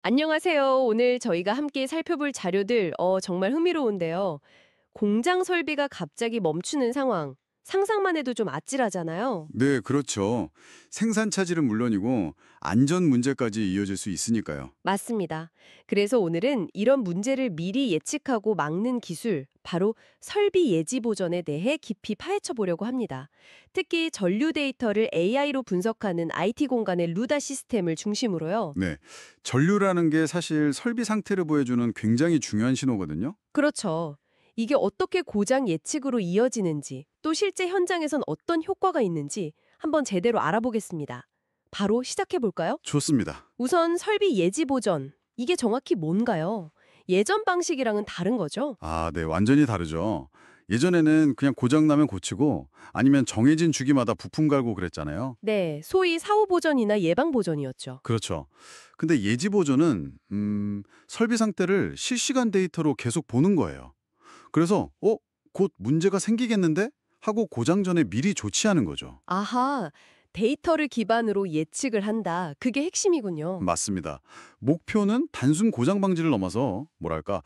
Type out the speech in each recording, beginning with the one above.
안녕하세요. 오늘 저희가 함께 살펴볼 자료들, 정말 흥미로운데요. 공장 설비가 갑자기 멈추는 상황. 상상만 해도 좀 아찔하잖아요. 네, 그렇죠. 생산 차질은 물론이고 안전 문제까지 이어질 수 있으니까요. 맞습니다. 그래서 오늘은 이런 문제를 미리 예측하고 막는 기술, 바로 설비 예지 보전에 대해 깊이 파헤쳐 보려고 합니다. 특히 전류 데이터를 AI로 분석하는 IT 공간의 루다 시스템을 중심으로요. 네, 전류라는 게 사실 설비 상태를 보여주는 굉장히 중요한 신호거든요. 그렇죠. 이게 어떻게 고장 예측으로 이어지는지, 또 실제 현장에선 어떤 효과가 있는지 한번 제대로 알아보겠습니다. 바로 시작해 볼까요? 좋습니다. 우선 설비 예지 보전. 이게 정확히 뭔가요? 예전 방식이랑은 다른 거죠? 아, 네, 완전히 다르죠. 예전에는 그냥 고장 나면 고치고 아니면 정해진 주기마다 부품 갈고 그랬잖아요. 네, 소위 사후 보전이나 예방 보전이었죠. 그렇죠. 근데 예지 보존은 설비 상태를 실시간 데이터로 계속 보는 거예요. 그래서 곧 문제가 생기겠는데 하고 고장 전에 미리 조치하는 거죠. 아하, 데이터를 기반으로 예측을 한다. 그게 핵심이군요. 맞습니다. 목표는 단순 고장 방지를 넘어서 뭐랄까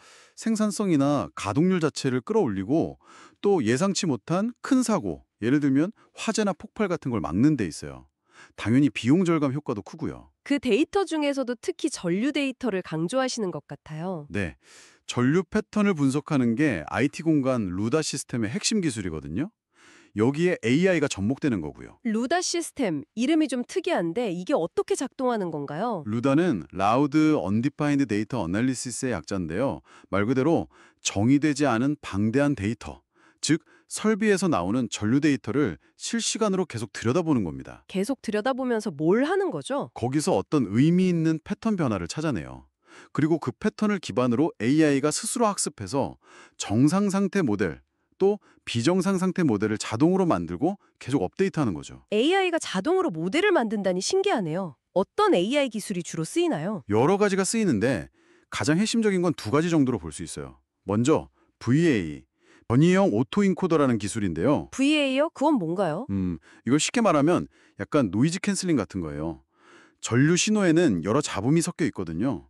생산성이나 가동률 자체를 끌어올리고 또 예상치 못한 큰 사고, 예를 들면 화재나 폭발 같은 걸 막는 데 있어요. 당연히 비용 절감 효과도 크고요. 그 데이터 중에서도 특히 전류 데이터를 강조하시는 것 같아요. 네. 전류 패턴을 분석하는 게 IT 공간 루다 시스템의 핵심 기술이거든요. 여기에 AI가 접목되는 거고요. 루다 시스템, 이름이 좀 특이한데 이게 어떻게 작동하는 건가요? 루다는 Loud Undefined Data Analysis의 약자인데요. 말 그대로 정의되지 않은 방대한 데이터, 즉 설비에서 나오는 전류 데이터를 실시간으로 계속 들여다보는 겁니다. 계속 들여다보면서 뭘 하는 거죠? 거기서 어떤 의미 있는 패턴 변화를 찾아내요. 그리고 그 패턴을 기반으로 AI가 스스로 학습해서 정상 상태 모델, 또 비정상 상태 모델을 자동으로 만들고 계속 업데이트하는 거죠. AI가 자동으로 모델을 만든다니 신기하네요. 어떤 AI 기술이 주로 쓰이나요? 여러 가지가 쓰이는데 가장 핵심적인 건 두 가지 정도로 볼 수 있어요. 먼저 VA, 변이형 오토인코더라는 기술인데요. VA요? 그건 뭔가요? 이걸 쉽게 말하면 약간 노이즈 캔슬링 같은 거예요. 전류 신호에는 여러 잡음이 섞여 있거든요.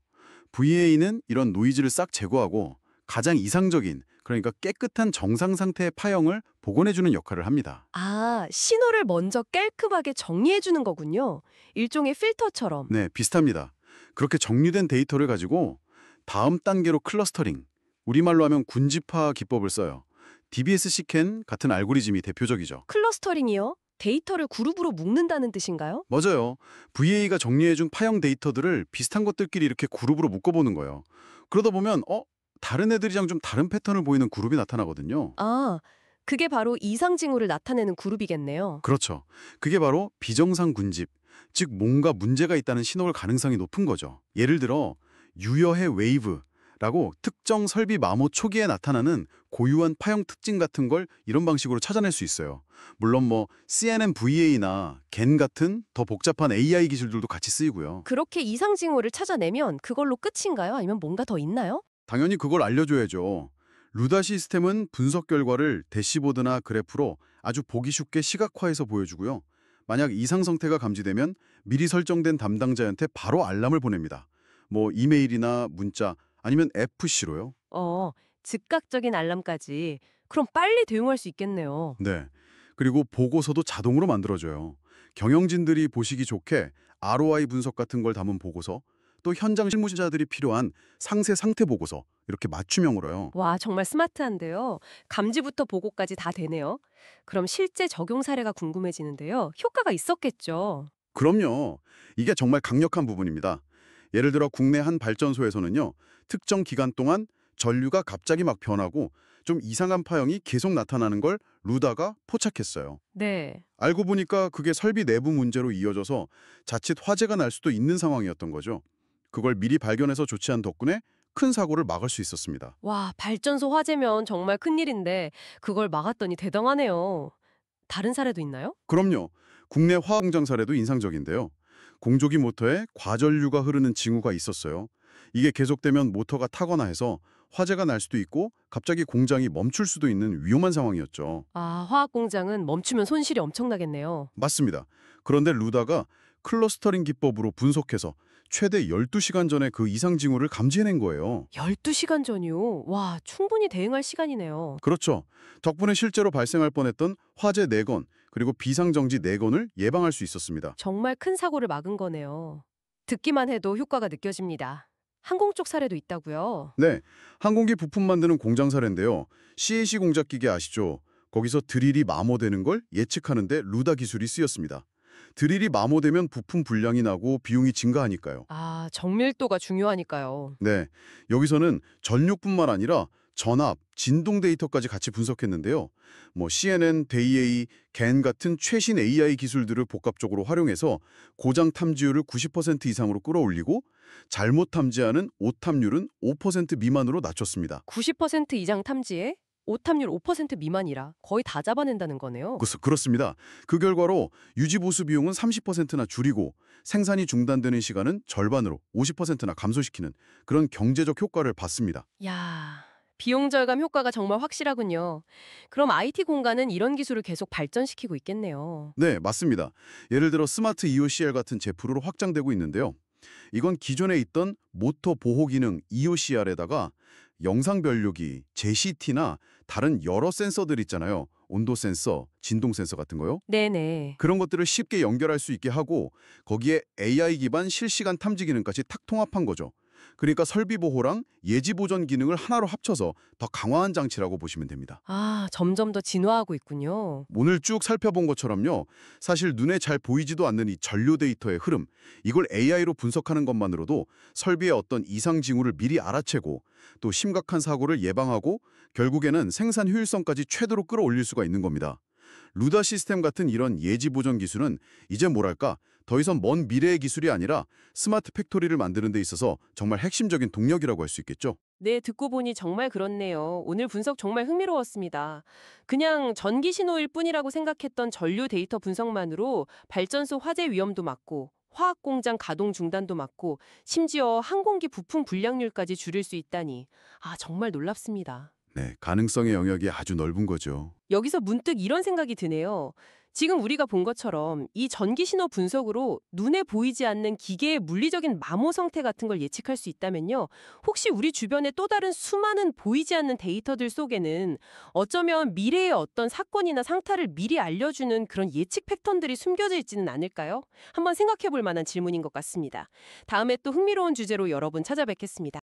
VA는 이런 노이즈를 싹 제거하고 가장 이상적인, 그러니까 깨끗한 정상 상태의 파형을 복원해주는 역할을 합니다. 아, 신호를 먼저 깔끔하게 정리해주는 거군요. 일종의 필터처럼. 네, 비슷합니다. 그렇게 정리된 데이터를 가지고 다음 단계로 클러스터링, 우리말로 하면 군집화 기법을 써요. DBS 시켄 같은 알고리즘이 대표적이죠. 클러스터링이요? 데이터를 그룹으로 묶는다는 뜻인가요? 맞아요. VA가 정리해준 파형 데이터들을 비슷한 것들끼리 이렇게 그룹으로 묶어보는 거예요. 그러다 보면 다른 애들이랑 좀 다른 패턴을 보이는 그룹이 나타나거든요. 아, 그게 바로 이상 징후를 나타내는 그룹이겠네요. 그렇죠. 그게 바로 비정상 군집, 즉 뭔가 문제가 있다는 신호일 가능성이 높은 거죠. 예를 들어 유여해 웨이브라고 특정 설비 마모 초기에 나타나는 고유한 파형 특징 같은 걸 이런 방식으로 찾아낼 수 있어요. 물론 뭐 CNNVA나 겐 같은 더 복잡한 AI 기술들도 같이 쓰이고요. 그렇게 이상 징후를 찾아내면 그걸로 끝인가요? 아니면 뭔가 더 있나요? 당연히 그걸 알려줘야죠. 루다 시스템은 분석 결과를 대시보드나 그래프로 아주 보기 쉽게 시각화해서 보여주고요. 만약 이상 상태가 감지되면 미리 설정된 담당자한테 바로 알람을 보냅니다. 뭐 이메일이나 문자 아니면 앱 푸시로요. 어, 즉각적인 알람까지. 그럼 빨리 대응할 수 있겠네요. 네. 그리고 보고서도 자동으로 만들어줘요. 경영진들이 보시기 좋게 ROI 분석 같은 걸 담은 보고서, 또 현장 실무자들이 필요한 상세 상태 보고서 이렇게 맞춤형으로요. 와, 정말 스마트한데요. 감지부터 보고까지 다 되네요. 그럼 실제 적용 사례가 궁금해지는데요. 효과가 있었겠죠. 그럼요. 이게 정말 강력한 부분입니다. 예를 들어 국내 한 발전소에서는요. 특정 기간 동안 전류가 갑자기 막 변하고 좀 이상한 파형이 계속 나타나는 걸 루다가 포착했어요. 네. 알고 보니까 그게 설비 내부 문제로 이어져서 자칫 화재가 날 수도 있는 상황이었던 거죠. 그걸 미리 발견해서 조치한 덕분에 큰 사고를 막을 수 있었습니다. 와, 발전소 화재면 정말 큰일인데 그걸 막았더니 대단하네요. 다른 사례도 있나요? 그럼요. 국내 화학공장 사례도 인상적인데요. 공조기 모터에 과전류가 흐르는 징후가 있었어요. 이게 계속되면 모터가 타거나 해서 화재가 날 수도 있고 갑자기 공장이 멈출 수도 있는 위험한 상황이었죠. 아, 화학 공장은 멈추면 손실이 엄청나겠네요. 맞습니다. 그런데 루다가 클러스터링 기법으로 분석해서 최대 12시간 전에 그 이상 징후를 감지해낸 거예요. 12시간 전이요? 와, 충분히 대응할 시간이네요. 그렇죠. 덕분에 실제로 발생할 뻔했던 화재 4건, 그리고 비상정지 4건을 예방할 수 있었습니다. 정말 큰 사고를 막은 거네요. 듣기만 해도 효과가 느껴집니다. 항공 쪽 사례도 있다고요? 네, 항공기 부품 만드는 공장 사례인데요. CAC 공작기계 아시죠? 거기서 드릴이 마모되는 걸 예측하는데 루다 기술이 쓰였습니다. 드릴이 마모되면 부품 불량이 나고 비용이 증가하니까요. 아, 정밀도가 중요하니까요. 네, 여기서는 전류뿐만 아니라 전압, 진동 데이터까지 같이 분석했는데요. CNN, 데이에이, 겐 같은 최신 AI 기술들을 복합적으로 활용해서 고장 탐지율을 90% 이상으로 끌어올리고 잘못 탐지하는 오탐률은 5% 미만으로 낮췄습니다. 90% 이상 탐지에 오탐률 5% 미만이라 거의 다 잡아낸다는 거네요. 그렇습니다. 그 결과로 유지보수 비용은 30%나 줄이고 생산이 중단되는 시간은 절반으로 50%나 감소시키는 그런 경제적 효과를 봤습니다. 야, 비용 절감 효과가 정말 확실하군요. 그럼 IT 공간은 이런 기술을 계속 발전시키고 있겠네요. 네, 맞습니다. 예를 들어 스마트 EOCL 같은 제품으로 확장되고 있는데요. 이건 기존에 있던 모터 보호 기능 EOCR에다가 영상 변류기, JCT나 다른 여러 센서들 있잖아요. 온도 센서, 진동 센서 같은 거요. 네네. 그런 것들을 쉽게 연결할 수 있게 하고 거기에 AI 기반 실시간 탐지 기능까지 탁 통합한 거죠. 그러니까 설비 보호랑 예지 보전 기능을 하나로 합쳐서 더 강화한 장치라고 보시면 됩니다. 아, 점점 더 진화하고 있군요. 오늘 쭉 살펴본 것처럼요. 사실 눈에 잘 보이지도 않는 이 전류 데이터의 흐름, 이걸 AI로 분석하는 것만으로도 설비의 어떤 이상 징후를 미리 알아채고 또 심각한 사고를 예방하고 결국에는 생산 효율성까지 최대로 끌어올릴 수가 있는 겁니다. 루다 시스템 같은 이런 예지 보전 기술은 이제 뭐랄까 더 이상 먼 미래의 기술이 아니라 스마트 팩토리를 만드는 데 있어서 정말 핵심적인 동력이라고 할 수 있겠죠. 네, 듣고 보니 정말 그렇네요. 오늘 분석 정말 흥미로웠습니다. 그냥 전기 신호일 뿐이라고 생각했던 전류 데이터 분석만으로 발전소 화재 위험도 막고 화학 공장 가동 중단도 막고 심지어 항공기 부품 불량률까지 줄일 수 있다니. 아, 정말 놀랍습니다. 네, 가능성의 영역이 아주 넓은 거죠. 여기서 문득 이런 생각이 드네요. 지금 우리가 본 것처럼 이 전기 신호 분석으로 눈에 보이지 않는 기계의 물리적인 마모 상태 같은 걸 예측할 수 있다면요. 혹시 우리 주변의 또 다른 수많은 보이지 않는 데이터들 속에는 어쩌면 미래의 어떤 사건이나 상태를 미리 알려주는 그런 예측 패턴들이 숨겨져 있지는 않을까요? 한번 생각해 볼 만한 질문인 것 같습니다. 다음에 또 흥미로운 주제로 여러분 찾아뵙겠습니다.